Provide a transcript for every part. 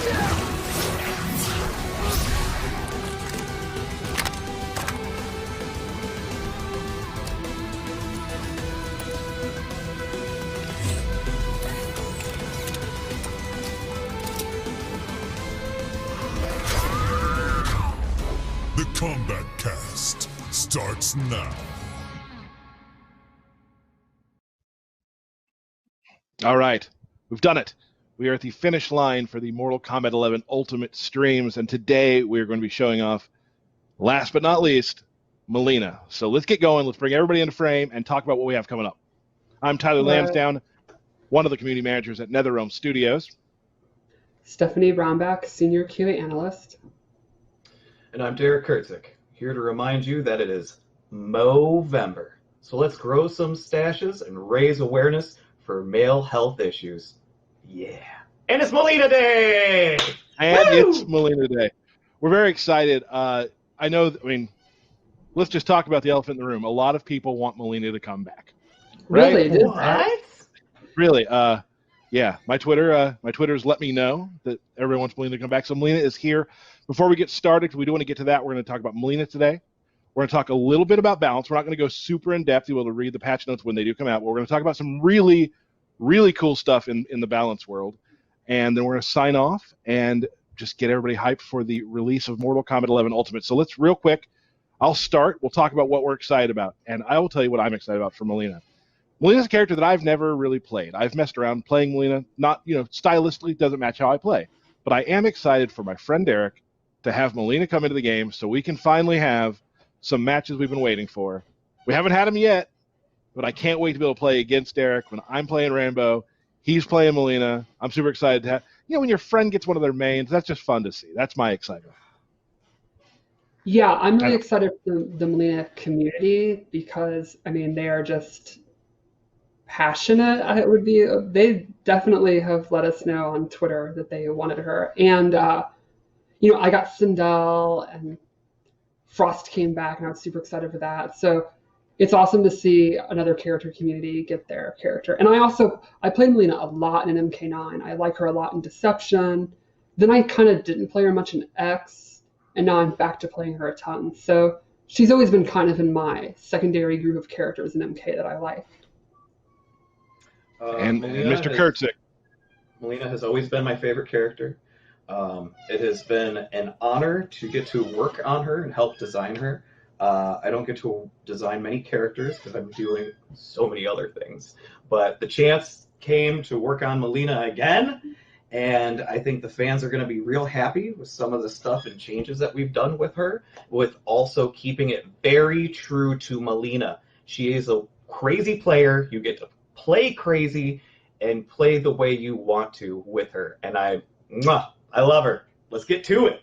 The Kombat Kast starts now. All right, we've done it. We are at the finish line for the Mortal Kombat 11 Ultimate streams, and today we're going to be showing off, last but not least, Mileena. So let's get going. Let's bring everybody into frame and talk about what we have coming up. I'm Tyler Lansdowne, one of the community managers at NetherRealm Studios. Stephanie Brownback, Senior QA Analyst. And I'm Derek Kurtzik, here to remind you that it is Movember. So let's grow some stashes and raise awareness for male health issues. Yeah. And it's Mileena Day! And Woo! It's Mileena Day. We're very excited. I mean, let's just talk about the elephant in the room. A lot of people want Mileena to come back. Right? Really? What? Really? Yeah. My Twitter's let me know that everyone wants Mileena to come back. So Mileena is here. Before we get started, because we do want to get to that, we're going to talk about Mileena today. We're going to talk a little bit about balance. We're not going to go super in-depth. You'll be able to read the patch notes when they do come out. But we're going to talk about some really, really cool stuff in the balance world. And then we're going to sign off and just get everybody hyped for the release of Mortal Kombat 11 Ultimate. So let's, real quick, I'll start. We'll talk about what we're excited about. And I will tell you what I'm excited about for Mileena. Mileena's a character that I've never really played. I've messed around playing Mileena. Not, stylistically, doesn't match how I play. But I am excited for my friend Derek to have Mileena come into the game so we can finally have some matches we've been waiting for. We haven't had them yet, but I can't wait to be able to play against Derek when I'm playing Rambo. He's playing Mileena. I'm super excited to have, when your friend gets one of their mains, that's just fun to see. That's my excitement. Yeah, I'm really excited for the Mileena community because, they are just passionate. They definitely have let us know on Twitter that they wanted her. And, I got Sindel and Frost came back, and I was super excited for that. So it's awesome to see another character community get their character. And I played Mileena a lot in MK9. I like her a lot in Deception. Then I kind of didn't play her much in X, and now I'm back to playing her a ton. So she's always been kind of in my secondary group of characters in MK that I like. And Mr. Kurtzik. Mileena has always been my favorite character. It has been an honor to get to work on her and help design her. I don't get to design many characters because I'm doing so many other things. But the chance came to work on Mileena again, and I think the fans are going to be real happy with some of the stuff and changes that we've done with her, with also keeping it very true to Mileena. She is a crazy player. You get to play crazy and play the way you want to with her. And I love her. Let's get to it.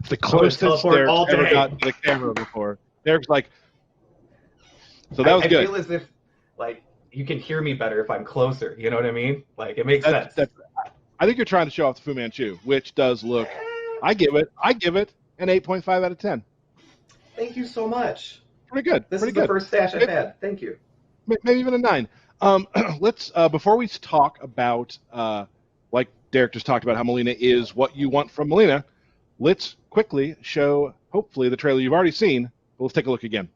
The closest Derek's ever gotten to the camera before. Derek's like, so that was good. I feel as if, you can hear me better if I'm closer. You know what I mean? It makes sense. I think you're trying to show off the Fu Manchu, which does look, I give it an 8.5 out of 10. Thank you so much. Pretty good. This is the first stash I've had. Thank you. Maybe even a 9. Let's, before we talk about, like Derek just talked about how Mileena is what you want from Mileena, let's quickly show, hopefully, the trailer you've already seen, but let's take a look again.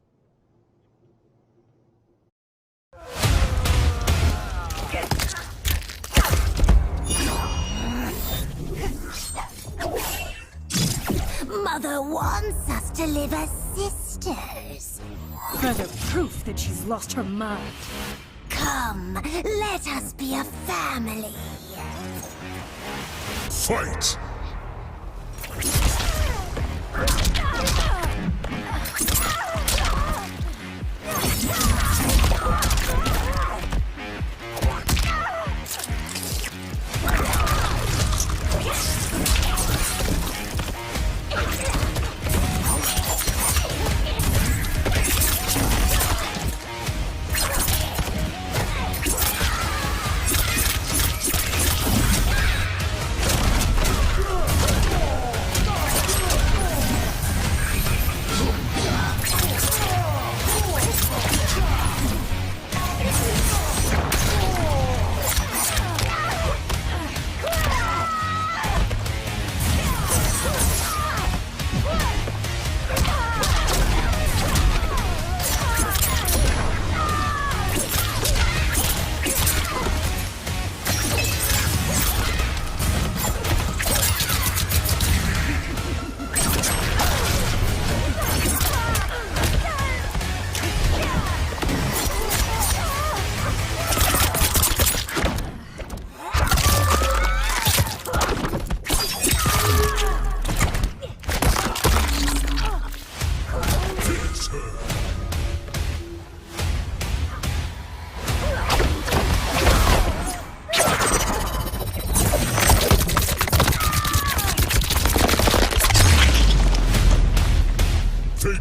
Mother wants us to live as sisters. Further proof that she's lost her mind. Come, let us be a family. Fight!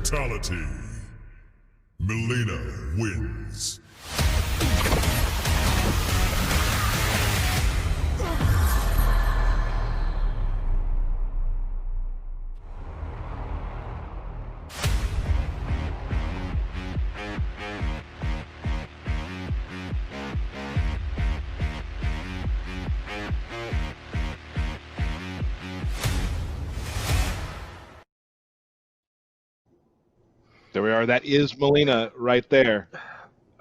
Fatality. Mileena wins. There we are. That is Mileena right there.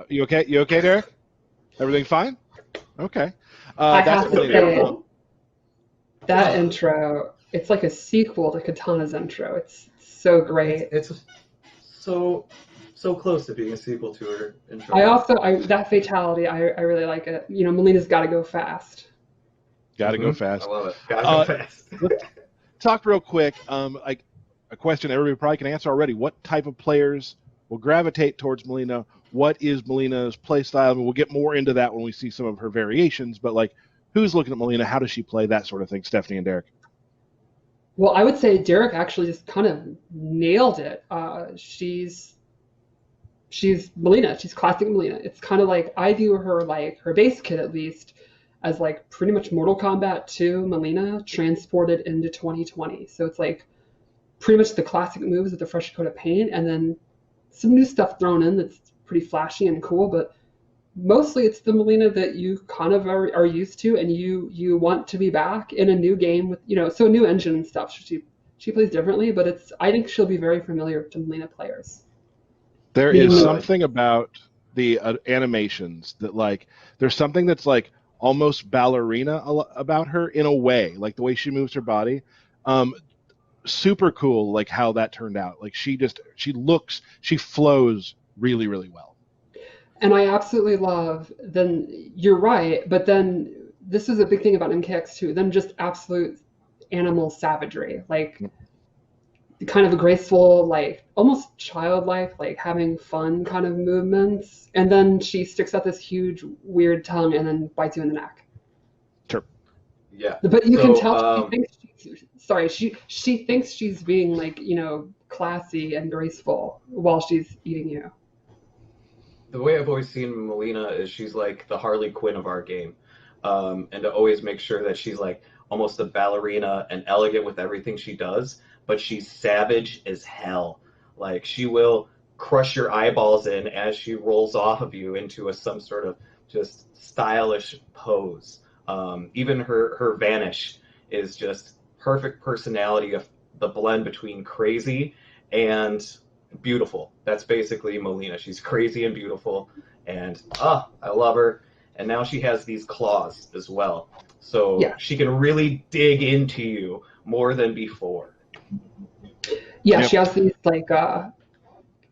You okay? You okay, Derek? Everything fine? Okay. I That's have to Mileena. say, that intro, it's like a sequel to Katana's intro. It's so great. It's so close to being a sequel to her intro. That fatality, I really like it. You know, Melina's got to go fast. Got to go fast. I love it. Gotta go fast. Let's talk real quick. Like a question everybody probably can answer already. What type of players will gravitate towards Mileena? What is Melina's play style? I mean, we'll get more into that when we see some of her variations, but like, who's looking at Mileena? How does she play? That sort of thing. Stephanie and Derek. Well, I would say Derek actually just kind of nailed it. She's Mileena. She's classic Mileena. It's kind of like, I view her, like her base kit at least, as like pretty much Mortal Kombat 2 Mileena transported into 2020. So it's like pretty much the classic moves with the fresh coat of paint, and then some new stuff thrown in that's pretty flashy and cool, but mostly it's the Mileena that you kind of are used to, and you want to be back in a new game with, you know, so new engine and stuff. She plays differently, but I think she'll be very familiar to Mileena players. There is something about the animations that, like, there's something that's like almost ballerina about her in a way, like the way she moves her body. Super cool, like how that turned out. Like she flows really, really well. And I absolutely love, then you're right, but then this is a big thing about MKX2, then just absolute animal savagery, like kind of a graceful, like almost childlike, like having fun kind of movements. And then she sticks out this huge, weird tongue and then bites you in the neck. Sure. Yeah. But you can tell she thinks she's being, like, you know, classy and graceful while she's eating you. The way I've always seen Mileena is she's like the Harley Quinn of our game, and to always make sure that she's like almost a ballerina and elegant with everything she does, but she's savage as hell. Like she will crush your eyeballs in as she rolls off of you into some sort of just stylish pose. Even her vanish is just perfect personality of the blend between crazy and beautiful. That's basically Mileena. She's crazy and beautiful, and I love her. And now she has these claws as well, so she can really dig into you more than before. Yeah, she has these like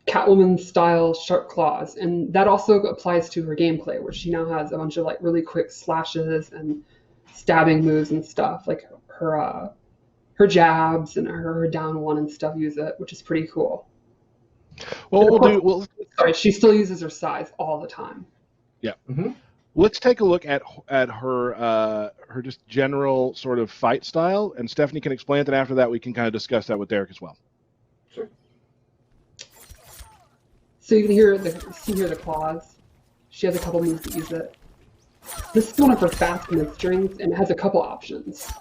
Catwoman style sharp claws, and that also applies to her gameplay, where she now has a bunch of like really quick slashes and stabbing moves and stuff. Like her jabs and her down one and stuff use it, which is pretty cool. Well, sorry, she still uses her size all the time. Yeah. Mm-hmm. Let's take a look at her just general sort of fight style, and Stephanie can explain it. And after that, we can kind of discuss that with Derek as well. Sure. So you can hear the claws. She has a couple moves that use it. This is one of her fast mid strings, and it has a couple options.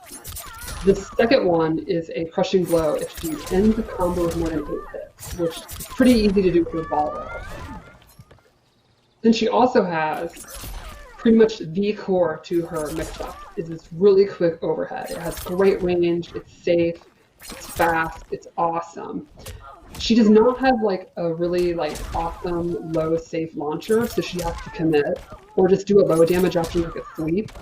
The second one is a crushing blow if she ends the combo with more than 8 hits, which is pretty easy to do for ball roll. Then she also has pretty much the core to her mix-up, is this really quick overhead. It has great range, it's safe, it's fast, it's awesome. She does not have like a really like awesome low safe launcher, so she has to commit or just do a low damage after like a sweep.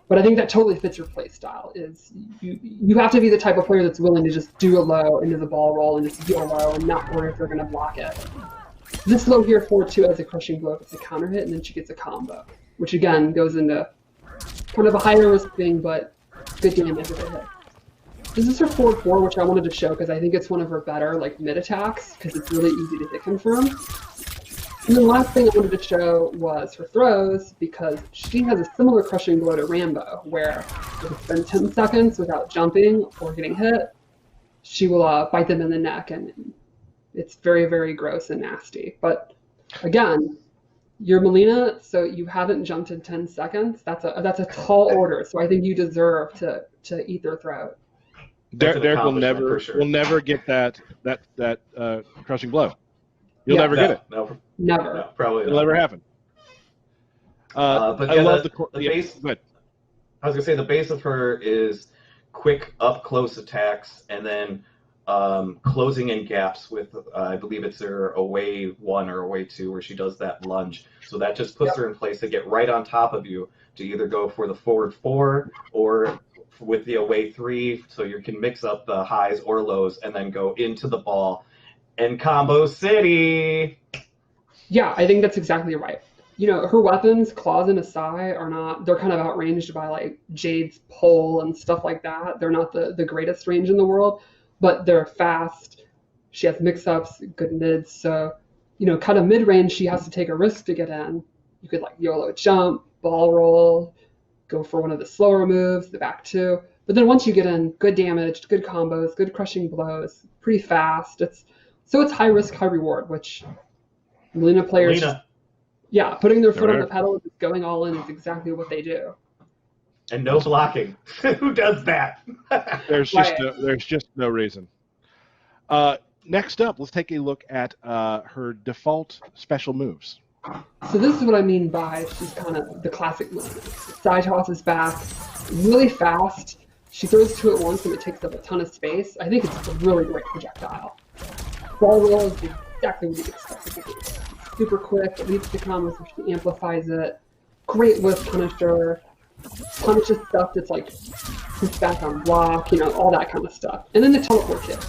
But I think that totally fits your play style. Is you have to be the type of player that's willing to just do a low into the ball roll and just deal low and not worry if they're going to block it. This low here forward 2 has a crushing blow if it's a counter hit, and then she gets a combo, which again goes into kind of a higher risk thing, but good damage if it hit. This is her forward 4, which I wanted to show because I think it's one of her better like mid attacks because it's really easy to hit confirm. And the last thing I wanted to show was her throws, because she has a similar crushing blow to Rambo, where if it's been 10 seconds without jumping or getting hit, she will bite them in the neck and It's very, very gross and nasty. But again, you're Mileena, so you haven't jumped in 10 seconds. That's a tall order. So I think you deserve to eat their throat. Derek will sure. never get that crushing blow. You'll never get it. Never. No, probably It'll not. never happen. But I yeah, love the base. Good. I was gonna say the base of her is quick up close attacks and then closing in gaps with I believe it's her away 1 or away 2 where she does that lunge. So that just puts her in place to get right on top of you to either go for the forward 4 or with the away 3, so you can mix up the highs or lows and then go into the ball and combo city. Yeah, I think that's exactly right. You know, her weapons, claws and asai, are not, they're kind of outranged by like Jade's pole and stuff like that. They're not the greatest range in the world, but they're fast. She has mix-ups, good mids. So, you know, kind of mid-range, she has to take a risk to get in. You could like YOLO jump, ball roll, go for one of the slower moves, the back 2. But then once you get in, good damage, good combos, good crushing blows, pretty fast. It's high risk, high reward, which Mileena players, yeah, putting their foot on the pedal, just going all in is exactly what they do. And no blocking. Who does that? There's just no reason. Next up, let's take a look at her default special moves. So this is what I mean by she's kind of the classic Mileena. Side tosses back, really fast. She throws 2 at once and it takes up a ton of space. I think it's a really great projectile. Ball roll is exactly what you'd expect it to be. Super quick, it leads to combos, so she amplifies it. Great whiff punisher. Punishes stuff that's like push back on block, you know, all that kind of stuff. And then the teleport kick.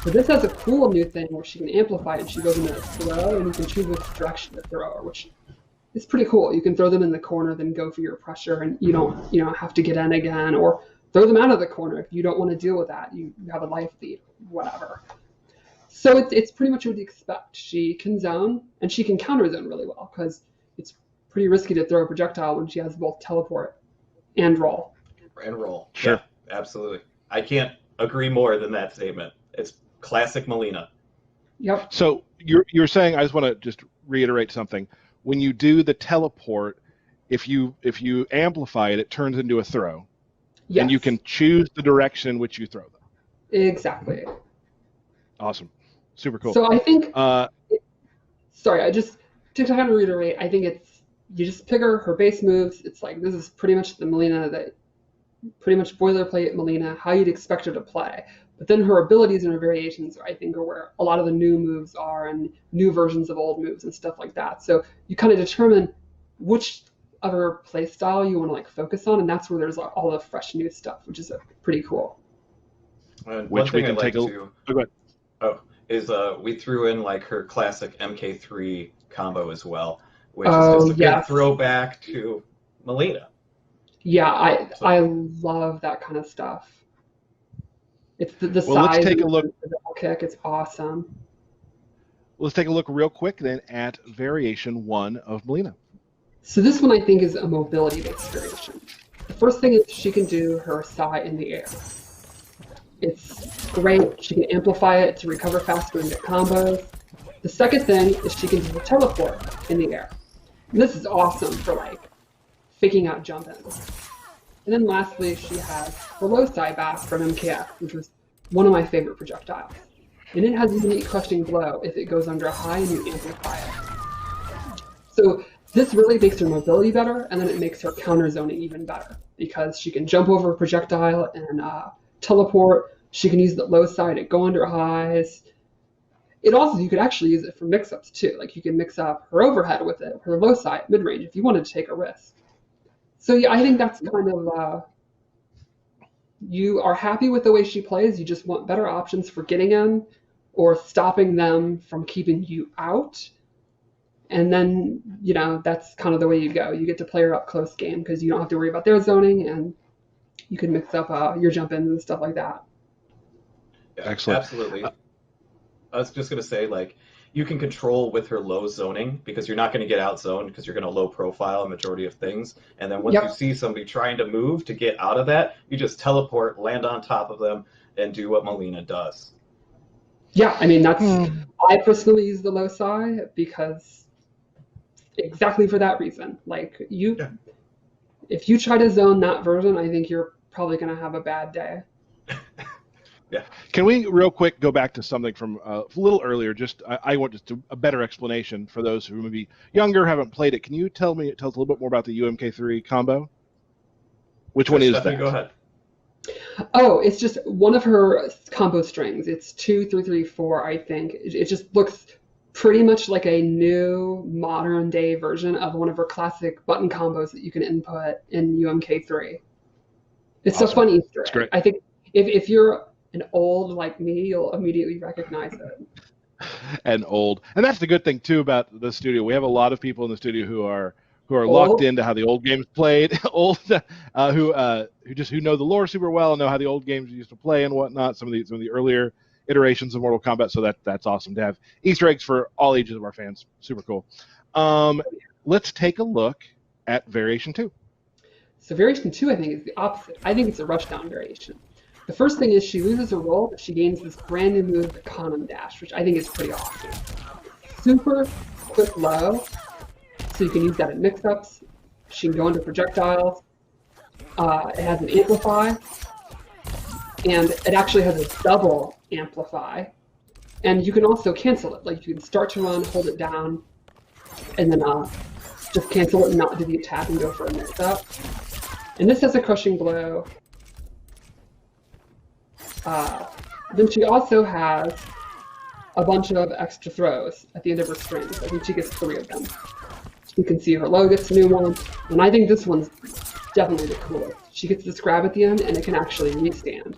So this has a cool new thing where she can amplify it and she goes into a throw and you can choose which direction to throw her, which is pretty cool. You can throw them in the corner, then go for your pressure and you don't have to get in again, or throw them out of the corner if you don't want to deal with that. You have a life lead, whatever. So it's pretty much what you expect. She can zone and she can counter zone really well because it's pretty risky to throw a projectile when she has both teleport and roll. And roll. Sure. Yeah, absolutely. I can't agree more than that statement. It's classic Mileena. Yep. So you're saying, I just want to just reiterate something. When you do the teleport, if you amplify it, it turns into a throw. Yes. And you can choose the direction in which you throw them. Exactly. Awesome. Super cool. So I think, to kind of reiterate, I think you just pick her base moves. It's like, this is pretty much the Mileena that, pretty much boilerplate Mileena, how you'd expect her to play. But then her abilities and her variations, I think, are where a lot of the new moves are and new versions of old moves and stuff like that. So you kind of determine which of her play style you want to like focus on, and that's where there's all the fresh new stuff, which is pretty cool. And Which one thing we can I'd like take to go ahead. is we threw in like her classic MK3 combo as well, which Oh, is just a good throwback to Mileena. Yeah, I love that kind of stuff. It's the Well, size let's take a of look. the double kick. It's awesome. Let's take a look real quick then at variation 1 of Mileena. So this one I think is a mobility-based variation. The first thing is she can do her Sai in the air. It's great. She can amplify it to recover faster and get combos. The second thing is she can do a teleport in the air. And this is awesome for like faking out jump ins. And then lastly, she has the low side back from MKF, which was one of my favorite projectiles. And it has a unique crushing blow if it goes under a high and you amplify it. So this really makes her mobility better, and then it makes her counter zoning even better because she can jump over a projectile and teleport. She can use the low side and go under highs. It also, you could actually use it for mix-ups too. Like you can mix up her overhead with it, her low side, mid-range, if you wanted to take a risk. So yeah, I think that's kind of, you are happy with the way she plays, you just want better options for getting in or stopping them from keeping you out. And then, that's kind of the way you go. You get to play her up close game because you don't have to worry about their zoning and you can mix up your jump ins and stuff like that. Yeah, Excellent. Absolutely. I was just going to say, like, you can control with her low zoning because you're not going to get out zoned because you're going to low profile a majority of things. And then once you see somebody trying to move to get out of that, you just teleport, land on top of them, and do what Mileena does. Yeah, I mean, I personally use the loci because exactly for that reason. Like, if you try to zone that version, I think you're probably going to have a bad day. Yeah. Can we real quick go back to something from a little earlier? I want just a better explanation for those who may be younger, haven't played it. Can you tell us a little bit more about the UMK3 combo? Which one is Stephanie, that? go ahead. Oh, it's just one of her combo strings. It's 2, 3, 3, 4, I think. It just looks pretty much like a new modern day version of one of her classic button combos that you can input in UMK3. It's Awesome. a fun Easter egg. Great. I think if you're an old like me, you'll immediately recognize it. And that's the good thing too about the studio. We have a lot of people in the studio who are locked into how the old games played, who know the lore super well and know how the old games used to play and whatnot. Some of the earlier iterations of Mortal Kombat. So that's awesome to have Easter eggs for all ages of our fans. Super cool. Let's take a look at Variation 2. So Variation 2, I think, is the opposite. I think it's a rushdown variation. The first thing is she loses a roll, but she gains this brand new move, the Condom Dash, which I think is pretty awesome. Super quick low, so you can use that in mix-ups. She can go into projectiles. It has an amplify, and it actually has a double amplify. And you can also cancel it. Like, you can start to run, hold it down, and then just cancel it and not do the attack and go for a mix-up. And this has a crushing blow. Then she also has a bunch of extra throws at the end of her strings. I think she gets 3 of them. You can see her low gets a new one. And I think this one's definitely the coolest. She gets this grab at the end, and it can actually restand.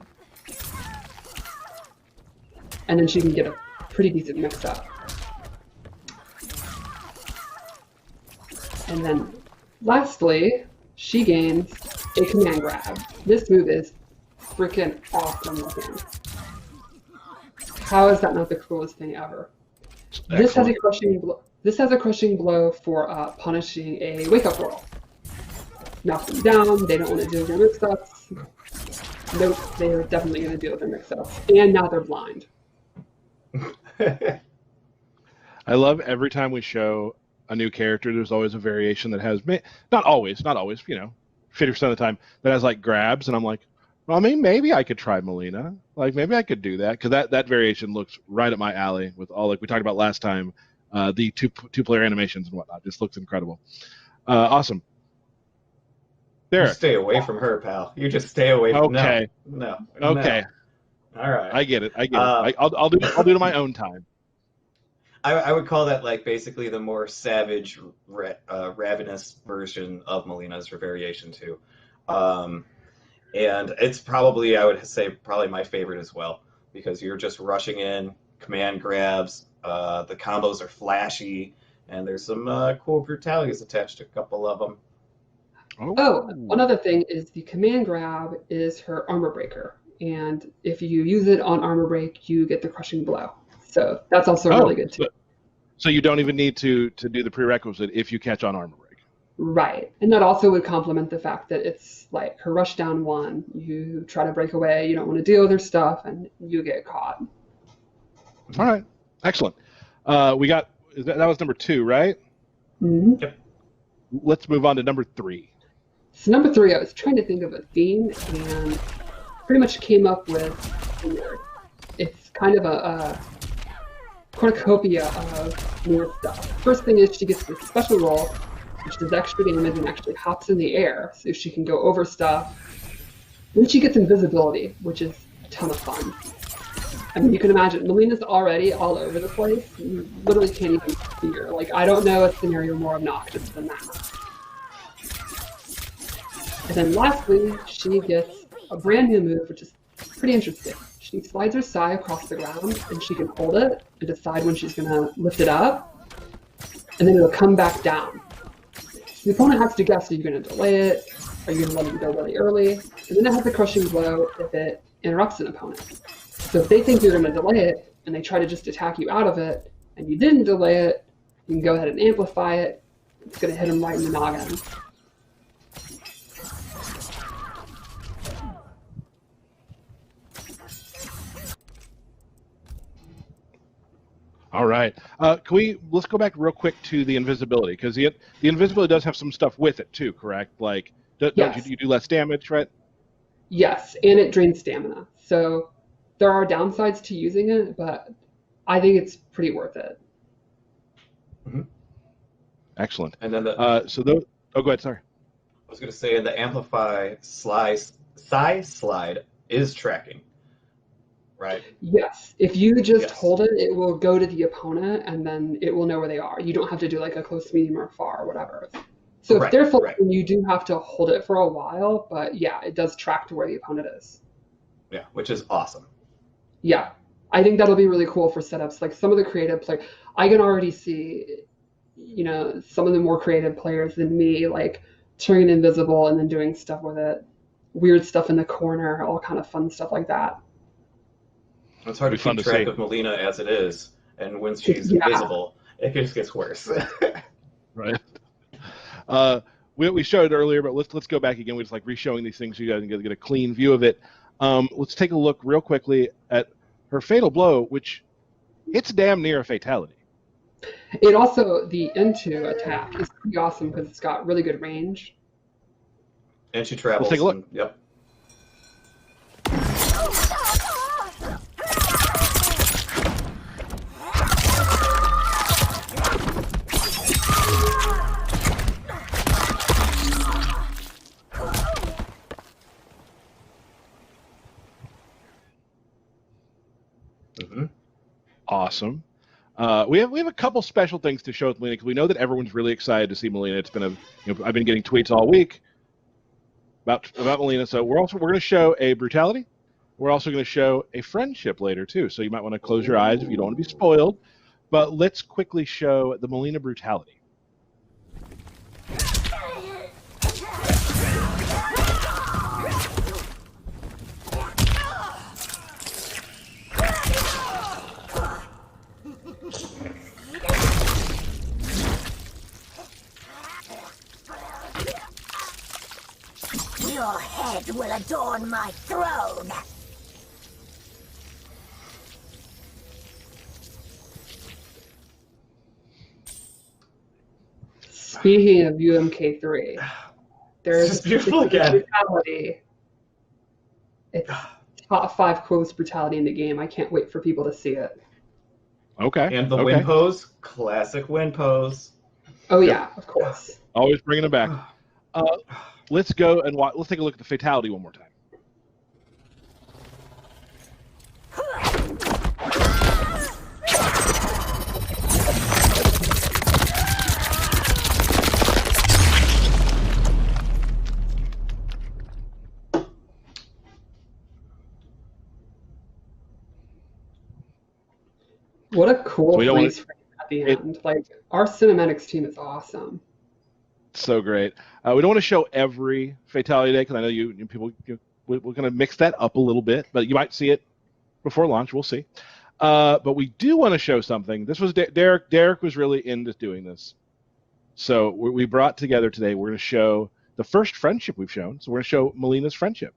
And then she can get a pretty decent mix-up. And then lastly, she gains a command grab. This move is freaking awesome looking. How is that not the coolest thing ever? Excellent. This has a crushing blow for punishing a wake-up roll. Knock them down. They don't want to deal with their mix-ups. Nope, they are definitely going to deal with their mix-ups. And now they're blind. I love every time we show a new character, there's always a variation that has, not always, 50% of the time, that has like grabs, and I'm like, well, I mean, maybe I could try Mileena. Like, maybe I could do that, because that variation looks right up my alley with all, like we talked about last time, the two-player animations and whatnot. Just looks incredible. Awesome. There. You stay away from her, pal. You just stay away from Okay. No. Okay. No. All right. I get it. I'll do it on my own time. I would call that like basically the more savage, ravenous version of Mileena's Variation 2. And it's probably, I would say, probably my favorite as well, because you're just rushing in, command grabs, the combos are flashy, and there's some cool brutalities attached to a couple of them. Oh, one other thing is the command grab is her armor breaker. And if you use it on armor break, you get the crushing blow. So that's also really good too. So you don't even need to do the prerequisite if you catch on armor break. Right. And that also would complement the fact that it's like her rush down 1. You try to break away, you don't want to deal with her stuff, and you get caught. All right. Excellent. That was number 2, right? Mm-hmm. Yep. Let's move on to number 3. So number 3, I was trying to think of a theme and pretty much came up with it's kind of a cornucopia of newer stuff. First thing is she gets this special roll, which does extra damage and actually hops in the air, so she can go over stuff. Then she gets invisibility, which is a ton of fun. I mean, you can imagine, Mileena's already all over the place. You literally can't even see her. Like, I don't know a scenario more obnoxious than that. And then lastly, she gets a brand new move, which is pretty interesting. She slides her sai across the ground, and she can hold it and decide when she's going to lift it up, and then it'll come back down. So the opponent has to guess, are you going to delay it? Are you going to let it go really early? And then it has a crushing blow if it interrupts an opponent. So if they think you're going to delay it, and they try to just attack you out of it, and you didn't delay it, you can go ahead and amplify it. It's going to hit them right in the noggin. All right. Let's go back real quick to the invisibility, because the invisibility does have some stuff with it too, correct? Like, don't Yes. you do less damage, right? Yes, and it drains stamina. So there are downsides to using it, but I think it's pretty worth it. Mm-hmm. Excellent. And then Oh, go ahead. Sorry. I was going to say the amplify slide is tracking, right? Yes, if you just Yes. hold it, it will go to the opponent, and then it will know where they are. You don't have to do like a close, medium, or far, or whatever. So if they're floating, you do have to hold it for a while, but yeah, it does track to where the opponent is. Yeah, which is awesome. Yeah, I think that'll be really cool for setups. Like some of the creative players, I can already see, some of the more creative players than me, like turning it invisible and then doing stuff with it, weird stuff in the corner, all kind of fun stuff like that. It's hard to keep track of Mileena as it is, and when she's invisible, it just gets worse. Right. We showed it earlier, but let's go back again. We're just like re-showing these things so you guys can get a clean view of it. Let's take a look real quickly at her fatal blow, which it's damn near a fatality. It also, the into attack is pretty awesome because it's got really good range. And she travels. Let's take a look. Yep. Mm-hmm. Awesome. We have a couple special things to show with Mileena, because we know that everyone's really excited to see Mileena. It's been I've been getting tweets all week about Mileena. So we're going to show a brutality. We're also going to show a friendship later too. So you might want to close your eyes if you don't want to be spoiled. But let's quickly show the Mileena brutality. Your head will adorn my throne. Speaking of UMK3, there's beautiful again. Brutality. It's top 5 coolest brutality in the game. I can't wait for people to see it. Okay. And the win pose, classic win pose. Oh yeah, of course. Always bringing it back. Let's go and let's take a look at the fatality one more time. What a cool freeze frame at the end. Like, our cinematics team is awesome. So great. We don't want to show every fatality today, because I know you people, we're going to mix that up a little bit, but you might see it before launch. We'll see. But we do want to show something. This was Derek. Derek was really into doing this. So we brought together today, we're going to show the first friendship we've shown. So we're going to show Mileena's friendship.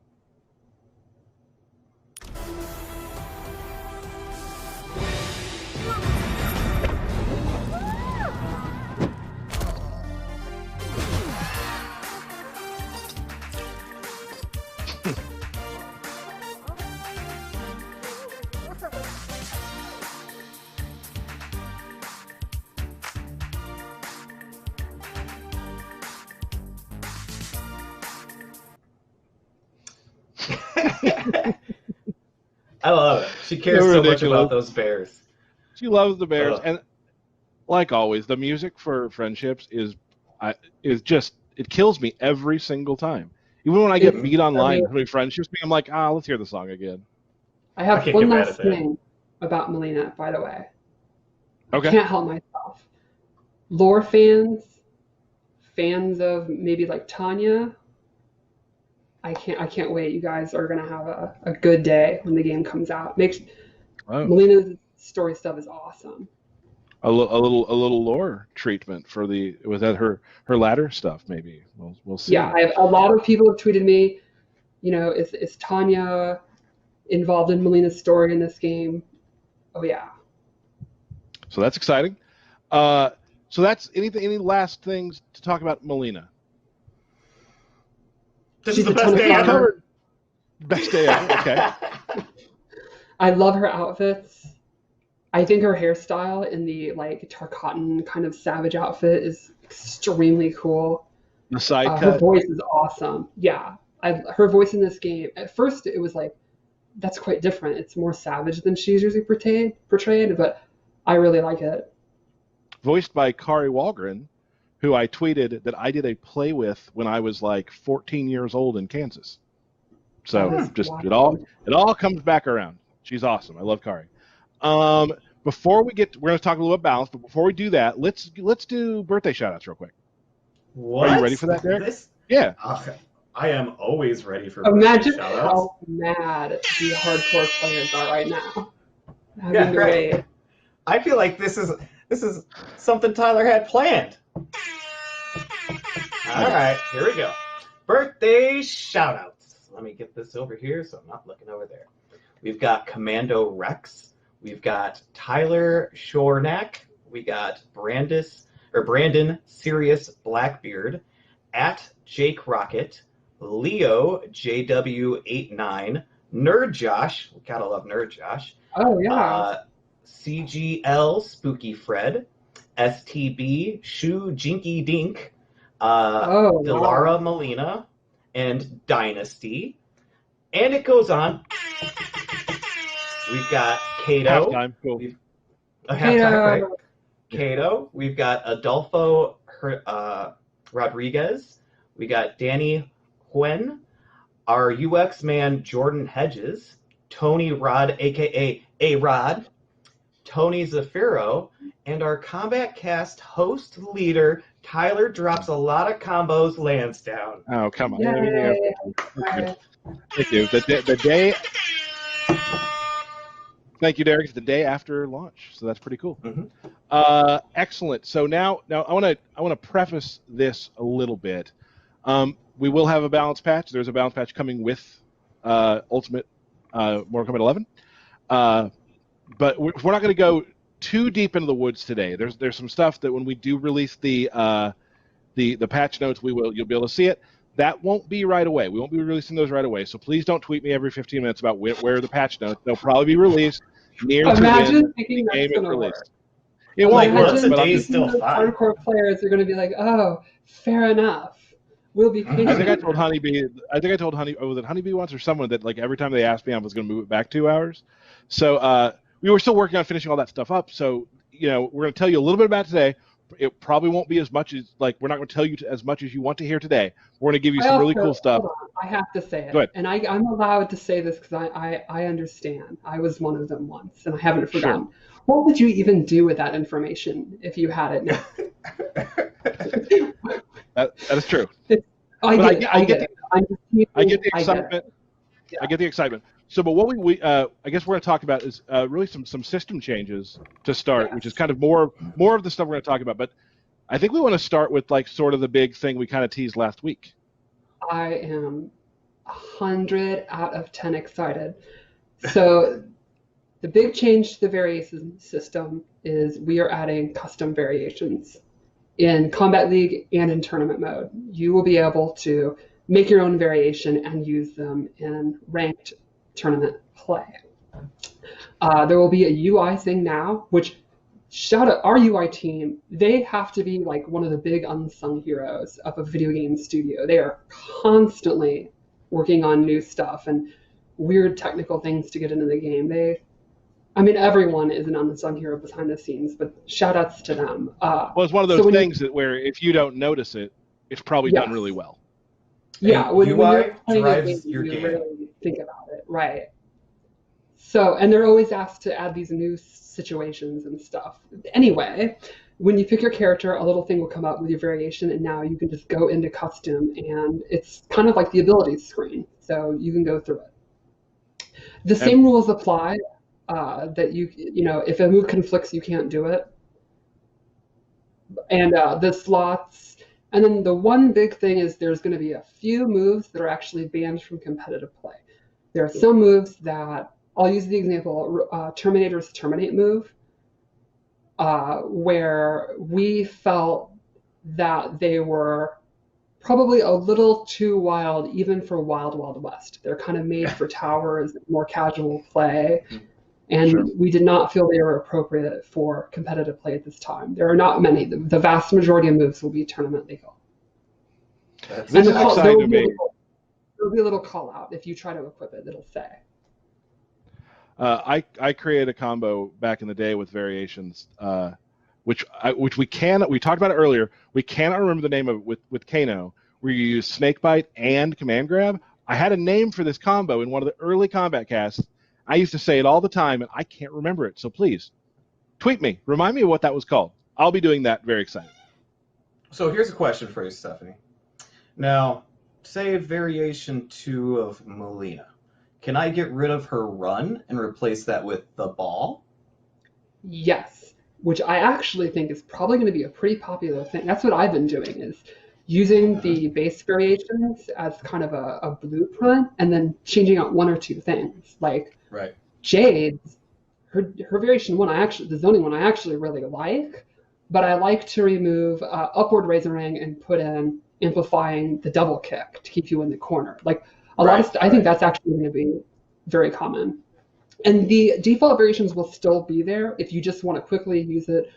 I love it. She cares so much about those bears. She loves the bears, and like always, the music for friendships is just, it kills me every single time. Even when I get beat online doing friendships, I'm like, let's hear the song again. I have one last thing about Mileena, by the way. Okay. I can't help myself. Lore fans of maybe like Tanya, I can't wait. You guys are gonna have a good day when the game comes out. Mileena's story stuff is awesome. A little lore treatment for was that her ladder stuff? Maybe we'll see. Yeah, a lot of people have tweeted me. Is Tanya involved in Mileena's story in this game? Oh yeah. So that's exciting. So that's anything. Any last things to talk about Mileena? This She's is the a ton best of day fun. ever. Best day ever. Okay. I love her outfits. I think her hairstyle in the like Tarkatan kind of savage outfit is extremely cool. The side Her cut. voice is awesome. Yeah, her voice in this game. At first, it was like, that's quite different. It's more savage than she's usually portrayed, but I really like it. Voiced by Kari Walgren, who I tweeted that I did a play with when I was like 14 years old in Kansas. So That is just wild. it all comes back around. She's awesome. I love Kari. Before we get, we're going to talk a little about balance, but before we do that, let's do birthday shout-outs real quick. What? Are you ready for that, Derek? Yeah. I am always ready for Imagine birthday shoutouts. how mad the hardcore players are right now. Having Yeah, to right. wait. I feel like this is something Tyler had planned. All right, here we go. Birthday shoutouts. Let me get this over here so I'm not looking over there. We've got Commando Rex. We've got Tyler Shornack. We got Brandon Sirius Blackbeard. At Jake Rocket. Leo JW89. Nerd Josh. Gotta love Nerd Josh. Oh, yeah. CGL Spooky Fred. STB Shoe Jinky Dink. Dilara Mileena. And Dynasty. And it goes on. We've got Kato. Halftime. Cool. Halftime, right? Kato. We've got Adolfo Rodriguez. We got Danny Huen. Our UX man Jordan Hedges. Tony Rod, a.k.a. A-Rod. Tony Zafiro. And our Kombat Kast host leader, Tyler drops a lot of combos Lansdowne. Oh, come on. Yay. Thank you. The day. Thank you, Derek. It's the day after launch, so that's pretty cool. Mm-hmm. Excellent. So now I want to preface this a little bit. We will have a balance patch. There's a balance patch coming with Ultimate Mortal Kombat 11. But we're not going to go too deep into the woods today. There's some stuff that when we do release the patch notes, you'll be able to see it. That won't be right away. We won't be releasing those right away. So please don't tweet me every 15 minutes about where the patch notes. They'll probably be released near to when the game is released. It won't work. The But day's still fine. hardcore players are going to be like, oh, fair enough. We'll be patient. I think I told Honeybee. Was it Honeybee once or someone that like every time they asked me, I was going to move it back 2 hours. So we were still working on finishing all that stuff up. So we're going to tell you a little bit about it today. It probably won't be as much as we're not going to tell you as much as you want to hear today. We're going to give you some really cool stuff. Hold on. I have to say it. Go ahead. And I'm allowed to say this because I understand. I was one of them once, and I haven't forgotten. Sure. What would you even do with that information if you had it now? That is true. I get it. I get the excitement. I get the excitement. So, but what we I guess we're going to talk about is really some system changes to start, which is kind of more of the stuff we're going to talk about. But I think we want to start with sort of the big thing we kind of teased last week. I am 100 out of 10 excited. So the big change to the variation system is we are adding custom variations in Combat League and in tournament mode. You will be able to make your own variation and use them in ranked tournament play. There will be a UI thing now, which shout out our UI team. They have to be like one of the big unsung heroes of a video game studio. They are constantly working on new stuff and weird technical things to get into the game. Everyone is an unsung hero behind the scenes, but shout outs to them. Well, it's one of those things where if you don't notice it, it's probably done really well. Yeah, when you're playing a game, your you game. really think about it, right? So, and they're always asked to add these new situations and stuff. Anyway, when you pick your character, a little thing will come up with your variation, and now you can just go into custom, and it's kind of like the abilities screen, so you can go through it. The same rules apply. That if a move conflicts, you can't do it. And the slots. And then the one big thing is there's going to be a few moves that are actually banned from competitive play. There are some moves that, I'll use the example, Terminator's Terminate move. where we felt that they were probably a little too wild, even for Wild Wild West. They're kind of made for towers, more casual play, and Sure. we did not feel they were appropriate for competitive play at this time. There are not many. The vast majority of moves will be tournament legal. This is exciting to me. There'll be a little call out if you try to equip it. It'll say. I created a combo back in the day with variations, which we talked about it earlier. We cannot remember the name of it with Kano, where you use Snakebite and Command Grab. I had a name for this combo in one of the early Kombat Casts. I used to say it all the time, and I can't remember it. So please, tweet me. Remind me of what that was called. I'll be doing that. Very excited. So here's a question for you, Stephanie. Now, say variation 2 of Mileena. Can I get rid of her run and replace that with the ball? Yes, which I actually think is probably going to be a pretty popular thing. That's what I've been doing, is using the base variations as kind of a blueprint and then changing out one or two things. Like Right. Jade's, her variation one, the zoning one, I actually really like, but I like to remove upward razor ring and put in amplifying the double kick to keep you in the corner. Like a lot of I think that's actually going to be very common. And the default variations will still be there if you just want to quickly use it.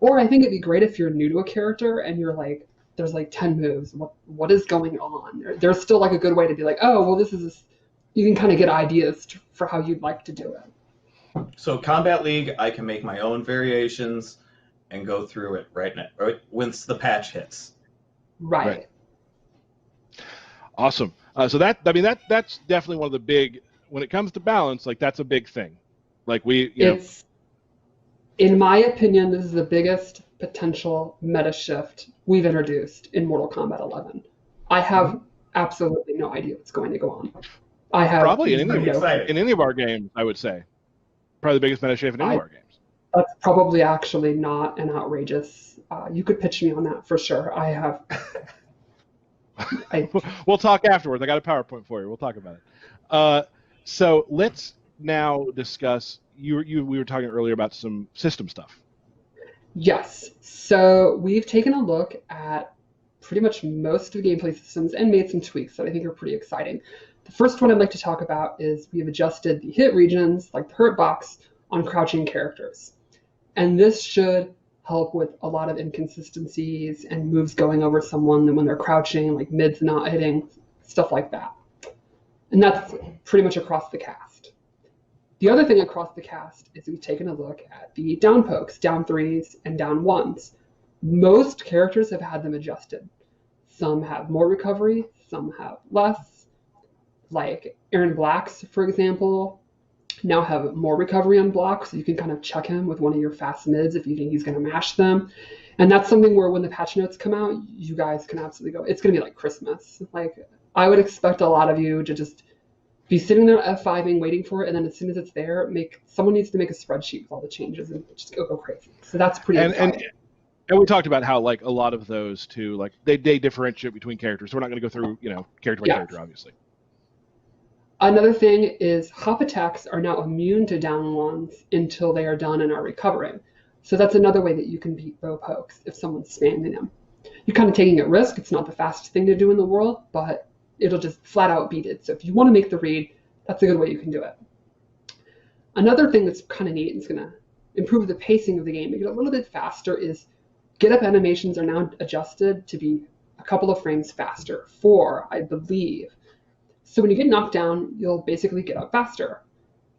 Or I think it'd be great if you're new to a character and you're like, there's like 10 moves. What is going on? There's still like a good way to be like, oh, well, you can kind of get ideas for how you'd like to do it. So Combat League, I can make my own variations and go through it right once the patch hits. Right. Awesome. So that's definitely one of the big, when it comes to balance, like that's a big thing. Like it's, in my opinion, this is the biggest potential meta shift we've introduced in Mortal Kombat 11. I have absolutely no idea what's going to go on. I have probably in any of our games, I would say. Probably the biggest meta shift in any of our games. That's probably actually not an outrageous. You could pitch me on that for sure. I have. We'll talk afterwards. I got a PowerPoint for you. We'll talk about it. So let's now discuss. We were talking earlier about some system stuff. Yes. So we've taken a look at pretty much most of the gameplay systems and made some tweaks that I think are pretty exciting. The first one I'd like to talk about is we've adjusted the hit regions, like the hurt box, on crouching characters. And this should help with a lot of inconsistencies and moves going over someone when they're crouching, like mids not hitting, stuff like that. And that's pretty much across the cast. The other thing across the cast is we've taken a look at the down pokes, down 3s, and down 1s. Most characters have had them adjusted. Some have more recovery, some have less. Like Aaron Black's, for example, now have more recovery on blocks, so you can kind of check him with one of your fast mids if you think he's going to mash them. And that's something where when the patch notes come out, you guys can absolutely go, it's going to be like Christmas. Like, I would expect a lot of you to just be sitting there F5ing, waiting for it, and then as soon as it's there, someone needs to make a spreadsheet with all the changes and just go crazy. So that's pretty exciting. And we talked about how like a lot of those too, like they differentiate between characters. So we're not going to go through, character by character, obviously. Another thing is hop attacks are now immune to down ones until they are done and are recovering. So that's another way that you can beat low pokes if someone's spamming them. You're kind of taking a risk. It's not the fastest thing to do in the world, but it'll just flat out beat it. So if you want to make the read, that's a good way you can do it. Another thing that's kind of neat and is going to improve the pacing of the game, make it a little bit faster, is get up animations are now adjusted to be a couple of frames faster, 4, I believe. So when you get knocked down, you'll basically get up faster.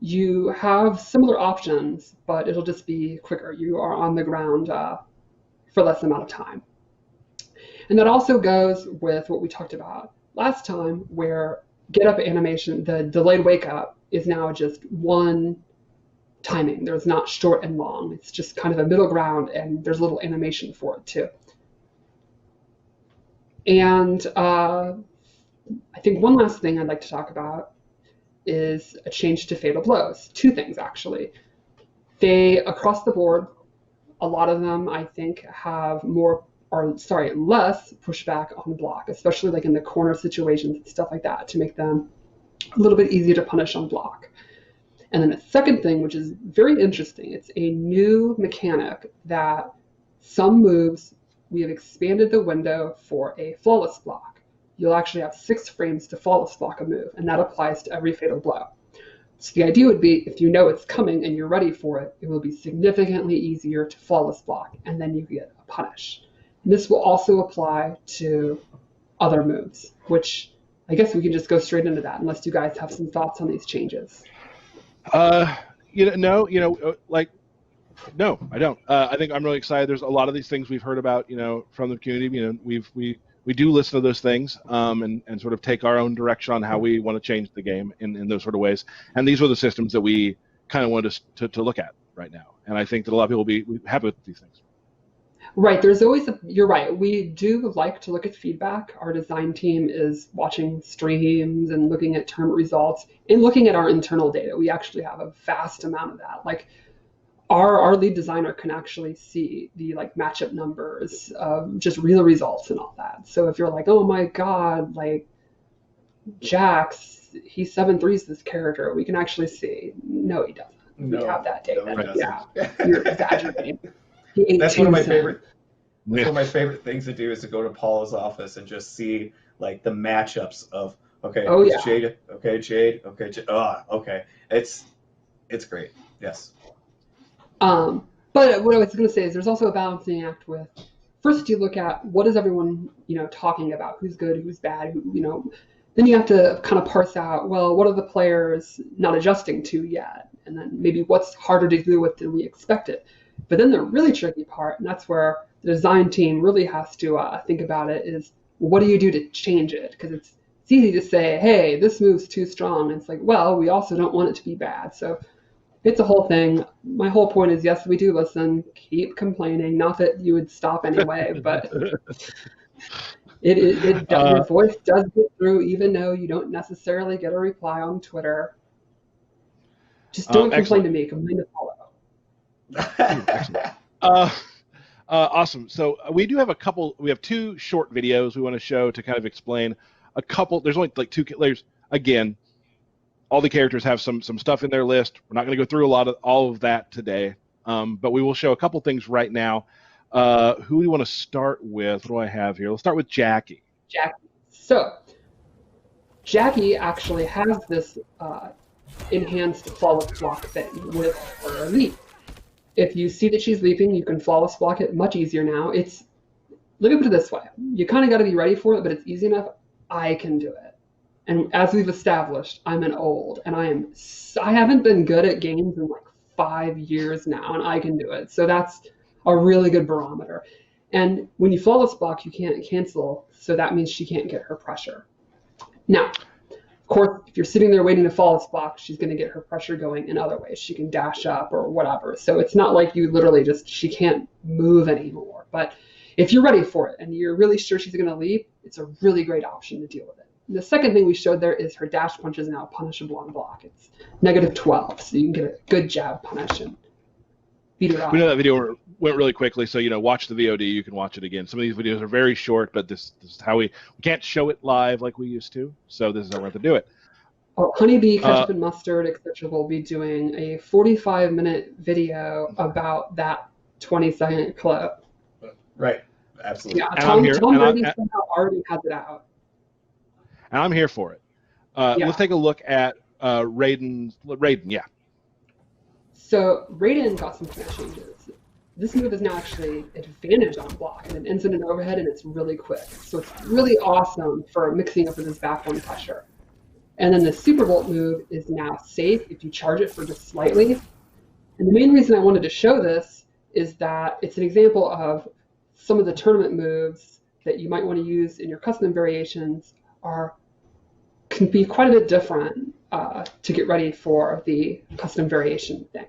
You have similar options, but it'll just be quicker. You are on the ground for less amount of time. And that also goes with what we talked about last time, where get up animation, the delayed wake up is now just one timing. There's not short and long. It's just kind of a middle ground, and there's a little animation for it too. And I think one last thing I'd like to talk about is a change to fatal blows. 2 things, actually. They, across the board, a lot of them, I think, have less pushback on block, especially like in the corner situations and stuff like that, to make them a little bit easier to punish on block. And then the second thing, which is very interesting, it's a new mechanic that some moves, we have expanded the window for a flawless block. You'll actually have 6 frames to flawless block a move, and that applies to every fatal blow. So the idea would be, if you know it's coming and you're ready for it, it will be significantly easier to flawless block, and then you get a punish. And this will also apply to other moves, which I guess we can just go straight into that, unless you guys have some thoughts on these changes. No, I don't. I think I'm really excited. There's a lot of these things we've heard about, from the community. We do listen to those things and sort of take our own direction on how we want to change the game in those sort of ways. And these are the systems that we kind of want to look at right now. And I think that a lot of people will be happy with these things. Right. There's always you're right. We do like to look at feedback. Our design team is watching streams and looking at tournament results and looking at our internal data. We actually have a vast amount of that. Like our lead designer can actually see the matchup numbers, just real results and all that. So if you're like, oh my God, Jax, he 7-3s this character, we can actually see, no, he doesn't. We have that data. No, yeah, you're exaggerating. That's one of my favorite. One of my favorite things to do is to go to Paula's office and just see the matchups of Jade, Jade, okay. It's great. Yes. But what I was going to say is there's also a balancing act with, first you look at what is everyone, talking about, who's good, who's bad, then you have to kind of parse out, well, what are the players not adjusting to yet? And then maybe what's harder to deal with than we expected. But then the really tricky part, and that's where the design team really has to think about it, is what do you do to change it? Because it's easy to say, hey, this move's too strong. And it's like, well, we also don't want it to be bad. So it's a whole thing. My whole point is, yes, we do listen. Keep complaining. Not that you would stop anyway, but your voice does get through, even though you don't necessarily get a reply on Twitter. Just don't complain to me. Complain to Paulo. Excellent. Awesome. So we do have we have 2 short videos we want to show to kind of explain a couple. There's only 2 layers. Again, all the characters have some stuff in their list. We're not going to go through all of that today, but we will show a couple things right now. Who do we want to start with? What do I have here? Let's start with Jackie. So Jackie actually has this enhanced flawless block thing with her leap. If you see that she's leaping, you can flawless block it much easier now. Let me put it this way. You kind of got to be ready for it, but it's easy enough. I can do it. And as we've established, I'm an old, and I haven't been good at games in 5 years now, and I can do it. So that's a really good barometer. And when you flawless block, you can't cancel, so that means she can't get her pressure. Now, of course, if you're sitting there waiting to flawless block, she's going to get her pressure going in other ways. She can dash up or whatever. So it's not like you literally she can't move anymore. But if you're ready for it and you're really sure she's going to leap, it's a really great option to deal with it. And the second thing we showed there is her dash punch is now punishable on block. It's -12, so you can get a good jab punish and beat her off. We know that video went really quickly, so watch the VOD. You can watch it again. Some of these videos are very short, but this is how we can't show it live like we used to, so this is how we have to do it. Oh, Honeybee, Ketchup and Mustard, etc. will be doing a 45-minute video about that 20-second clip. Right, absolutely. Yeah, Tom Brady somehow already has it out. And I'm here for it. Let's take a look at Raiden. Yeah. So Raiden got some command changes. This move is now actually advantage on block, and it ends in an overhead, and it's really quick. So it's really awesome for mixing up with his back one pressure. And then the Super Volt move is now safe if you charge it for just slightly. And the main reason I wanted to show this is that it's an example of some of the tournament moves that you might want to use in your custom variations can be quite a bit different to get ready for the custom variation thing.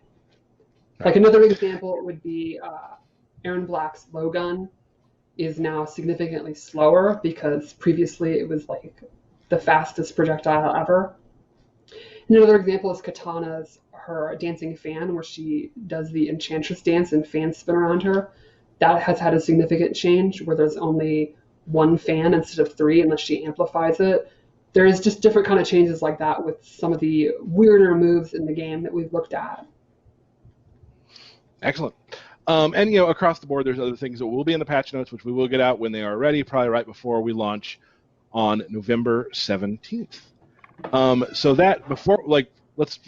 Like another example would be Aaron Black's low gun is now significantly slower because previously it was the fastest projectile ever. And another example is Katana's her dancing fan, where she does the Enchantress dance and fans spin around her. That has had a significant change where there's only 1 fan instead of 3 unless she amplifies it. there's just different kind of changes like that with some of the weirder moves in the game that we've looked at. Excellent. And across the board, there's other things that will be in the patch notes, which we will get out when they are ready, probably right before we launch on November 17th. So that before, we're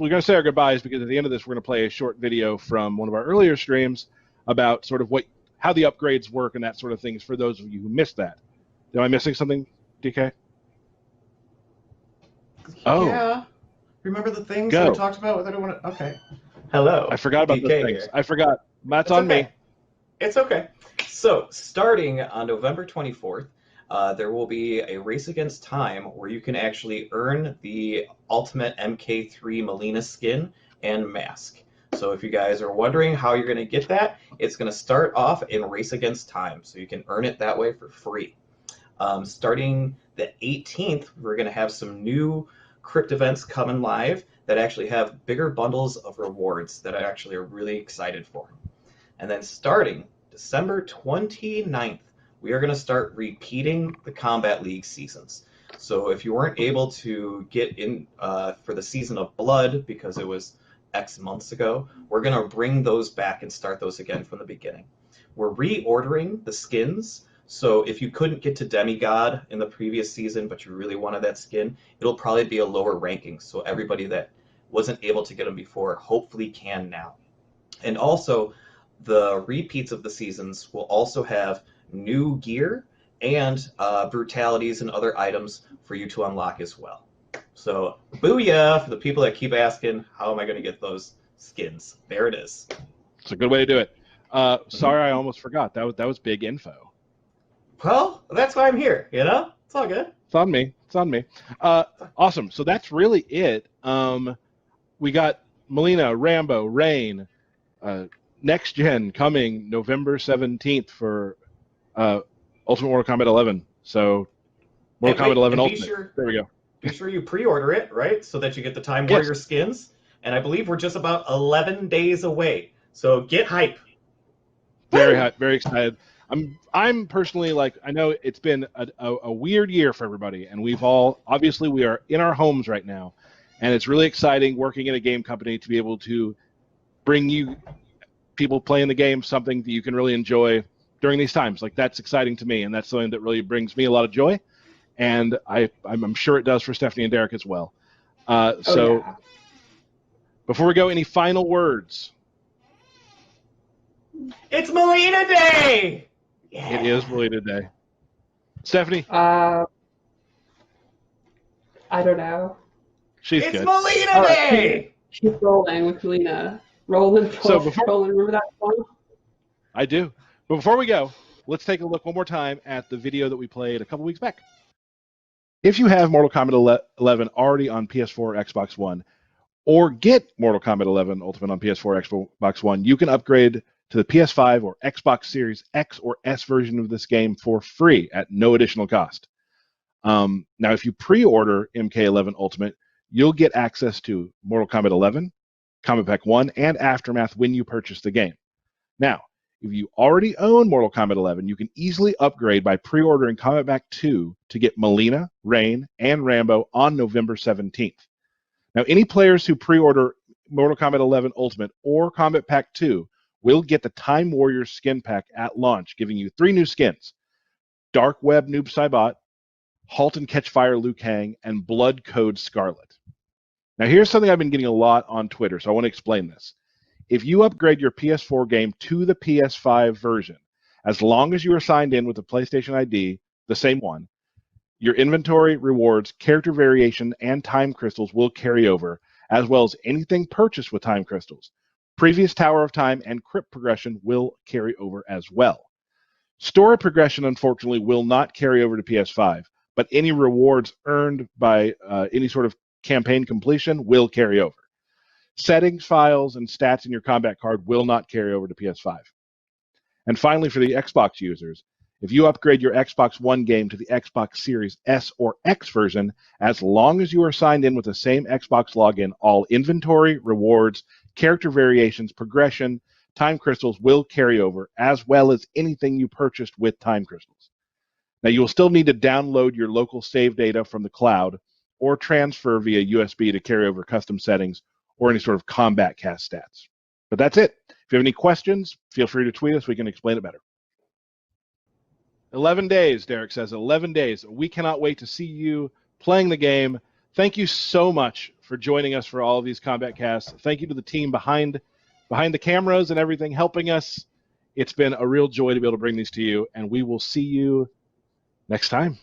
gonna say our goodbyes, because at the end of this, we're gonna play a short video from one of our earlier streams about sort of how the upgrades work and that sort of things for those of you who missed that. Am I missing something, DK? Oh. Yeah. Remember the things Go. that I talked about that I want to... Okay. Hello. I forgot about DK those things. here. I forgot. That's It's on okay. me. It's okay. So, starting on November 24th, there will be a race against time where you can actually earn the ultimate MK3 Mileena skin and mask. So if you guys are wondering how you're going to get that, it's going to start off in Race Against Time. So you can earn it that way for free. Starting the 18th, we're going to have some new crypt events coming live that actually have bigger bundles of rewards that I actually are really excited for. And then starting December 29th, we are going to start repeating the Combat League seasons. So if you weren't able to get in for the Season of Blood because it was X months ago, we're going to bring those back and start those again from the beginning. We're reordering the skins. So if you couldn't get to Demigod in the previous season, but you really wanted that skin, it'll probably be a lower ranking. So everybody that wasn't able to get them before hopefully can now. And also, the repeats of the seasons will also have new gear and brutalities and other items for you to unlock as well. So booyah for the people that keep asking, how am I going to get those skins? There it is. It's a good way to do it. Sorry, I almost forgot. That was big info. Well, that's why I'm here, It's all good. It's on me. It's on me. Awesome. So that's really it. We got Mileena, Rambo, Rain, Next Gen coming November 17th for Ultimate Mortal Kombat 11. So Mortal Kombat 11 Ultimate. There we go. Be sure you pre-order it, right? So that you get the Time Warrior skins. And I believe we're just about 11 days away. So get hype. Very hype. Very excited. I'm personally, I know it's been a weird year for everybody, and we are in our homes right now, and it's really exciting working in a game company to be able to bring you people playing the game something that you can really enjoy during these times. That's exciting to me, and that's something that really brings me a lot of joy, and I'm sure it does for Stephanie and Derek as well. Before we go, any final words? It's Mileena Day! Yeah. It is Mileena Day. Stephanie? I don't know. She's it's good. Mileena Day! Keep rolling with Mileena. Rolling. Remember that song? I do. But before we go, let's take a look one more time at the video that we played a couple weeks back. If you have Mortal Kombat 11 already on PS4 or Xbox One, or get Mortal Kombat 11 Ultimate on PS4 or Xbox One, you can upgrade to the PS5 or Xbox Series X or S version of this game for free at no additional cost. Now, if you pre-order MK11 Ultimate, you'll get access to Mortal Kombat 11, Kombat Pack 1, and Aftermath when you purchase the game. Now, if you already own Mortal Kombat 11, you can easily upgrade by pre-ordering Kombat Pack 2 to get Mileena, Rain, and Rambo on November 17th. Now, any players who pre-order Mortal Kombat 11 Ultimate or Kombat Pack 2 will get the Time Warrior skin pack at launch, giving you 3 new skins: Dark Web Noob Saibot, Halt and Catch Fire Liu Kang, and Blood Code Scarlet. Now, here's something I've been getting a lot on Twitter, so I want to explain this. If you upgrade your PS4 game to the PS5 version, as long as you are signed in with the PlayStation ID, the same one, your inventory, rewards, character variation, and time crystals will carry over, as well as anything purchased with time crystals. Previous Tower of Time and Crypt progression will carry over as well. Story progression, unfortunately, will not carry over to PS5, but any rewards earned by any sort of campaign completion will carry over. Settings, files, and stats in your combat card will not carry over to PS5. And finally, for the Xbox users, if you upgrade your Xbox One game to the Xbox Series S or X version, as long as you are signed in with the same Xbox login, all inventory, rewards, character variations, progression, time crystals will carry over, as well as anything you purchased with time crystals. Now, you will still need to download your local save data from the cloud, or transfer via USB to carry over custom settings or any sort of Kombat Kast stats. But that's it. If you have any questions, feel free to tweet us. We can explain it better. 11 days, Derek says. 11 days. We cannot wait to see you playing the game. Thank you so much for joining us for all of these Kombat Casts. Thank you to the team behind the cameras and everything helping us. It's been a real joy to be able to bring these to you, and we will see you next time.